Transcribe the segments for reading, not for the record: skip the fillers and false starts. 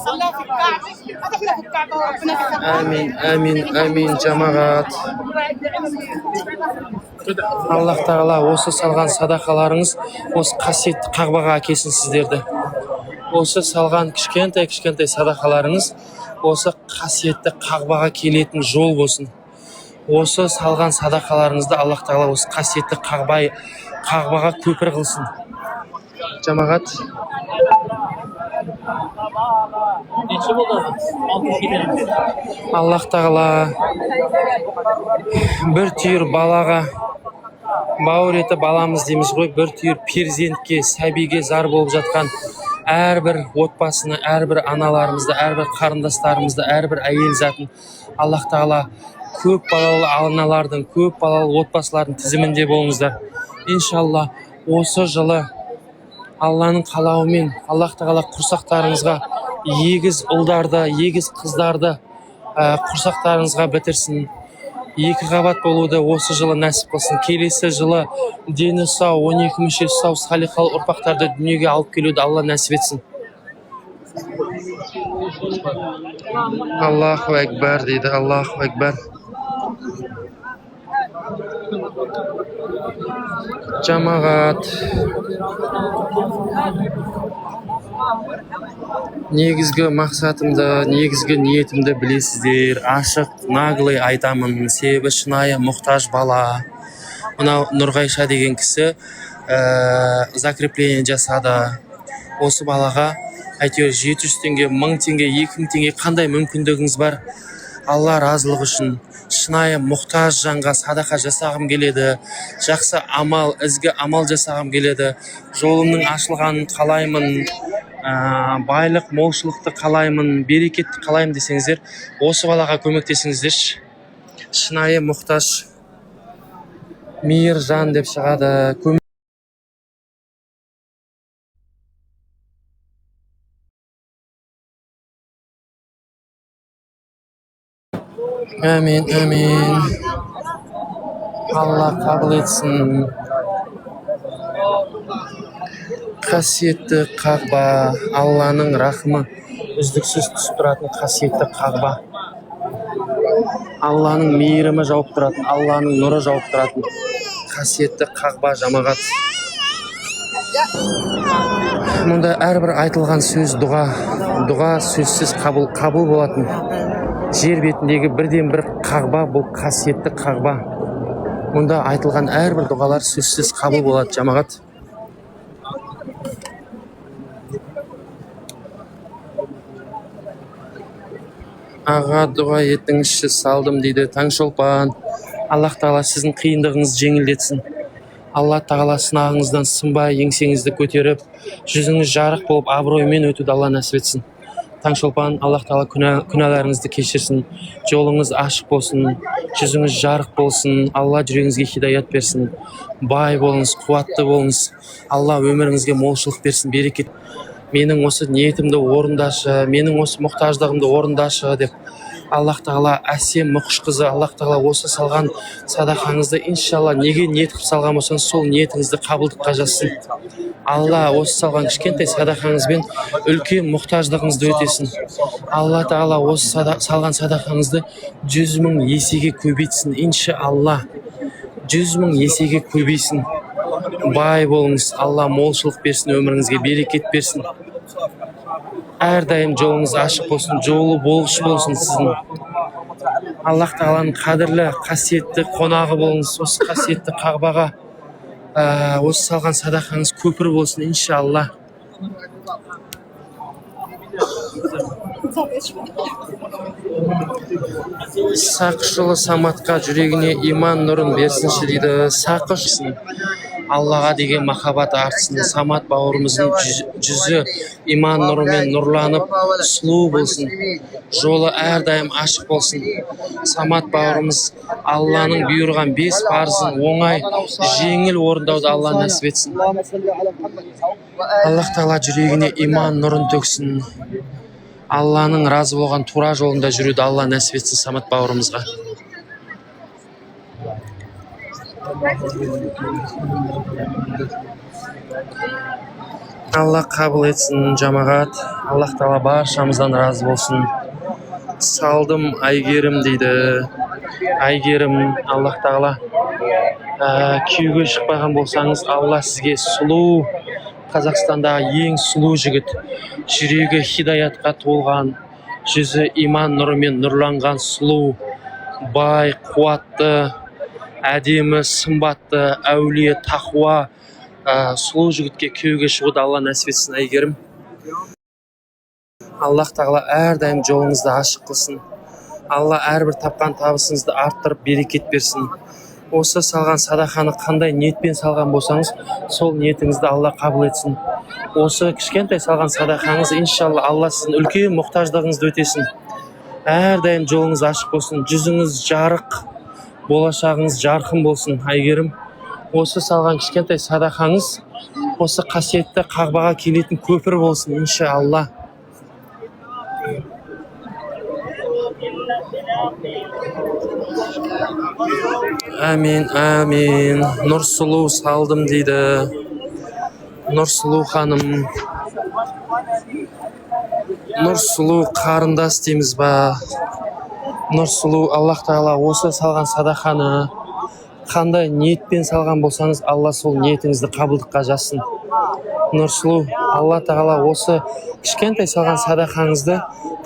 صلى في الكعبة فتحنا في الكعبة وربنا كتب Amin, amin, amin cemaat. Аллах тағала осы салған садақаларыңыз осы қасиетті қағбаға әкелсін сіздерді. Осы салған кішкентай садақаларыңыз осы қасиетті қағбаға келетін жол болсын. Осы салған садақаларыңызды Аллах тағала осы қасиетті қағбаға көпір қылсын. Жамағат. Аллах тағала бір түйір балаға бауыр еті баламыз дейміз ғой, бір түйір перзентке, сәбиге зар болып жатқан әрбір отбасыны, әрбір аналарымызды, әрбір қарындастарымызды, әрбір әйел затын Аллах тағала көп балалы аналардың, көп балалы отбасылардың тізімінде болыңыздар. Иншалла осы жылы Алланың қалауымен Аллах тағала құрсақтарыңызға егіз ұлдарды, егіз қыздарды құрсақтарыңызға бітірсін. 2 қабат болуды осы жылы нәсіп қылсын. Келесі жылы дені сау, 12 мүшесі сау, салиқалы ұрпақтарды дүниеге алып келуді Алла нәсіп етсін. Аллаху әкбар дейді, Аллаху әкбар. Жамағат. Негізгі мақсатымды, негізгі ниетімді білесіздер. Ашық, наглый айтамын. Себебі шынайы мұқтаж бала. Мынау Нұрғайша деген кісі закрепление жасады. Осы балаға әйтеуір 700 теңге, 1000 теңге, 2000 теңге қандай мүмкіндігіңіз бар? Алла разылығы үшін шынайы мұқтаж жанға садақа жасағым келеді. Жақсы амал, ізгі амал жасағым келеді. Жолымның ашылғанын қалаймын. Байлық, молшылықты қалаймын, берекетті қалаймын десеңіздер, осы балаға көмектесіңіздерші. Шынайы мұқтаж мейір жан деп шығады. Әмин, әмин. Алла қабыл етсін. Қасиетті қағба, Алланың рахымы үздіксіз түсіп тұратын қасиетті қағба. Алланың мейірімі жауып тұратын, Алланың нұры жауып тұратын қасиетті қағба жамағат. Мұнда әрбір айтылған сөз дұға сөзсіз қабыл болатын. Жер бетіндегі бірден бір қағба бұл қасиетті қағба. Мұнда айтылған әрбір дұғалар сөзсіз қабыл болады жамағат. Аға дұға етіңізші, салдым дейді Таңшолпан. Аллах тағала сіздің қиындығыңызды жеңілдетсін. Алла тағала сынағыңыздан сынбай еңсеңізді көтеріп, жүзіңіз жарық болып абыроймен өтуді Алла нәсіп етсін. Таңшолпан, Аллах тағала күнәларыңызды кешірсін, жолыңыз ашық болсын, жүзіңіз жарық болсын, Алла жүрегіңізге хидаят берсін, бай болыңыз, қуатты болыңыз, Алла өміріңізге молшылық берсін, берекет. Менің осы ниетімді орындашы, менің осы мұқтаждығымды орындашы деп Аллах тағала әсем мұқыш қызы, Аллах тағала осы салған садақаңызды иншалла неге ниет қып салған болсаңыз сол ниетіңізді қабылдыққа жазсын. Алла осы салған кішкентай садақаңызбен үлкен мұқтаждығыңызды өтесін. Алла тағала осы салған садақаңызды 100 000 есеге көбейтсін. Иншалла 100 000 есеге көбейсін. Бай болыңыз, Алла молшылық берсін, өміріңізге берекет берсін. Әрдайым жолыңыз ашық болсын, жолы болғыш болсын сіздің. Аллах тағаланың қадірлі, қасиетті қонағы болыңыз. Осы қасиетті қағбаға осы салған садақаңыз көпір болсын, иншалла. Сақышұлы Саматқа жүрегіне иман нұрын берсінші дейді. Сақышсын. Аллаға деген махаббат артсын. Самат бауырымыздың жүзі иман нұрымен нұрланып, сұлу болсын. Жолы әрдайым ашық болсын. Самат бауырымыз Алланың бұйырған 5 парызын оңай, жеңіл орындауды Алла нәсіп етсін. Аллах тағала жүрегіне иман нұрын төксін. Алланың разы болған тура жолында жүруді Алла нәсіп етсін Самат бауырымызға. Алла қабыл етсін жамағат. Аллах тағала баршамыздан разы болсын. Салдым Айгерім дейді. Айгерім, Аллах тағала күйеуге шықпаған болсаңыз, Алла сізге сұлу, Қазақстандағы ең сұлу жігіт, жүрегі хидаятқа толған, жүзі иман нұрымен нұрланған сұлу, бай, қуатты, әдемі, сымбатты, әулие, тақуа сұлу жігітке күйеуге шығуды Алла нәсіп етсін. Айгерім, Аллах тағала әрдайым жолыңызды ашық қылсын. Алла әрбір тапқан табысыңызды арттырып берекет берсін. Осы салған садақаны қандай ниетпен салған болсаңыз, сол ниетіңізді Алла қабыл етсін. Осы кішкентай салған садақаңыз, иншалла, Алла сіздің үлкен мұқтаждығыңызды өтесін. Әрдайым жолыңыз ашық болсын, жүзіңіз жарық, болашағыңыз жарқын болсын. Айгерім, осы салған кішкентай садақаңыз осы қасиетті Қағбаға келетін көпір болсын, иншалла. Әмин, әмин. Нұрсұлу салдым дейді. Нұрсұлу ханым. Нұрсұлу қарындас дейміз ба? Нұрсұлу, Аллах тағала осы салған садақаны қандай ниетпен салған болсаңыз, Алла сол ниетіңізді қабылдыққа жазсын. Нұрсұлу, Алла тағала осы кішкентай салған садақаңызды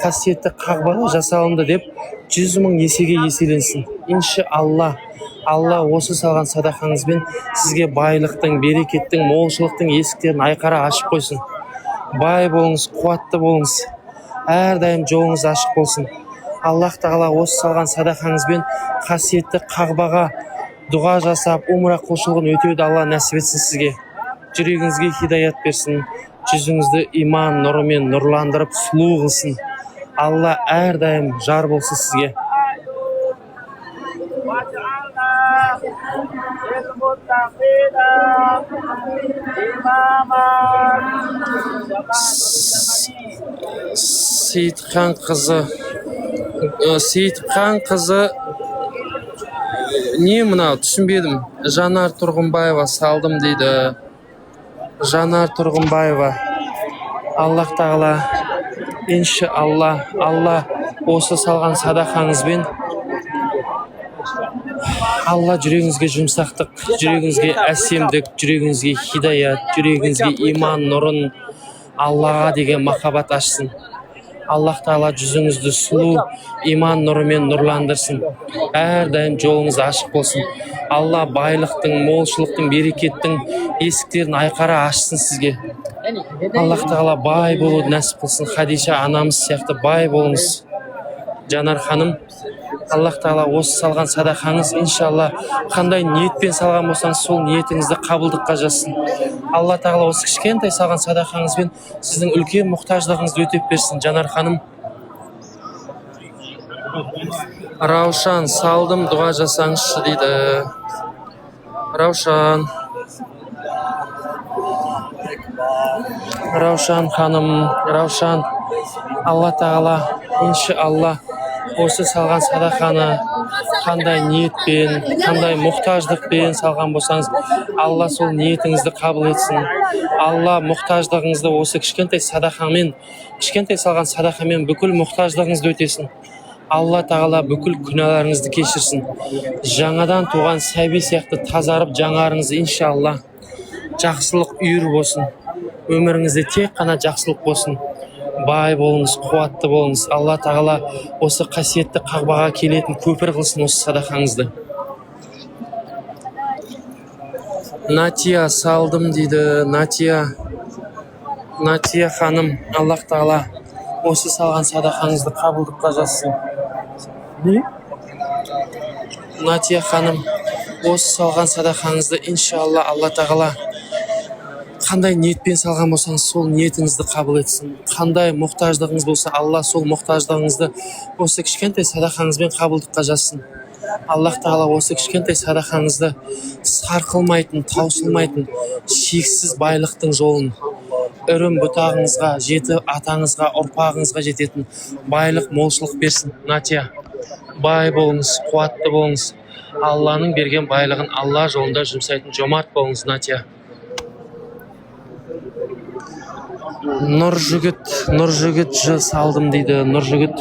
қасиетті Қағбаға жасалынды деп 100 000 есеге еселенсін. Иншалла, Алла осы салған садақаңызбен сізге байлықтың, берекеттің, молшылықтың есіктерін айқара ашып қойсын. Бай болыңыз, қуатты болыңыз, әрдайым жолыңыз ашық болсын. Аллах тағала осы салған садақаңызбен қасиетті Қағбаға дұға жасап, умра құлшылығын өтеуді Алла нәсіп етсін сізге. Жүрегіңізге хидаят берсін, жүзіңізді иман нұрымен нұрландырып сұлу қылсын. Алла әрдайым жар болсын сізге. Сейітхан қызы не мынау, түсінбедім. Жанар Тұрғынбаева салдым дейді. Жанар Тұрғынбаева, Аллах тағала, иншалла, Алла осы салған садақаңызбен Алла жүрегіңізге жұмсақтық, жүрегіңізге әсемдік, жүрегіңізге хидаят, жүрегіңізге иман нұрын, Аллаға деген махаббат ашсын. Аллах тағала жүзіңізді сұлу иман нұрымен нұрландырсын. Әрдайым жолыңыз ашық болсын. Алла байлықтың, молшылықтың, берекеттің есіктерін айқара ашсын сізге. Аллах тағала бай болуды нәсіп қылсын. Хадиша анамыз сияқты бай болыңыз. Жанар ханым, Аллах тағала осы салған садақаңыз, иншалла, қандай ниетпен салған болсаңыз, сол ниетіңізді қабылдыққа жазсын. Алла тағала осы кішкентай салған садақаңызбен сіздің үлкен мұқтаждығыңызды өтеп берсін. Жанар ханым. Раушан, салдым, дұға жасаңызшы дейді. Раушан ханым, Раушан, Алла тағала, иншалла, осы салған садақаны қандай ниетпен, қандай мұқтаждықпен салған болсаңыз, Алла сол ниетіңізді қабыл етсін. Алла мұқтаждығыңызды осы кішкентай садақамен, кішкентай салған садақамен бүкіл мұқтаждығыңызды өтесін. Алла тағала бүкіл күнәларыңызды кешірсін. Жаңадан туған сәби сияқты тазарып жаңарыңыз, иншалла. Жақсылық үйір болсын. Өміріңізде тек қана жақсылық болсын. Бай болыңыз, қуатты болыңыз. Алла тағала осы қасиетті Қағбаға келетін көпір қылсын осы садақаңызды. Натия салдым дейді. Натия ханым, Аллах тағала осы салған садақаңызды қабылдыққа жазсын. Натия ханым, осы салған садақаңызды иншалла Алла тағала қандай ниетпен салған болсаңыз, сол ниетіңізді қабыл етсін. Қандай мұқтаждығыңыз болса, Алла сол мұқтаждығыңызды осы кішкентай садақаңызбен қабылдыққа жазсын. Аллах тағала осы кішкентай садақаңызды сарқылмайтын, таусылмайтын, шексіз байлықтың жолын, үрім бұтағыңызға, жеті атаңызға, ұрпағыңызға жететін байлық, молшылық берсін. Натия, бай болыңыз, қуатты болыңыз. Алланың берген байлығын Алла жолында жұмсайтын жомарт болыңыз, Натия. Нұржігіт ж салдым дейді. Нұржігіт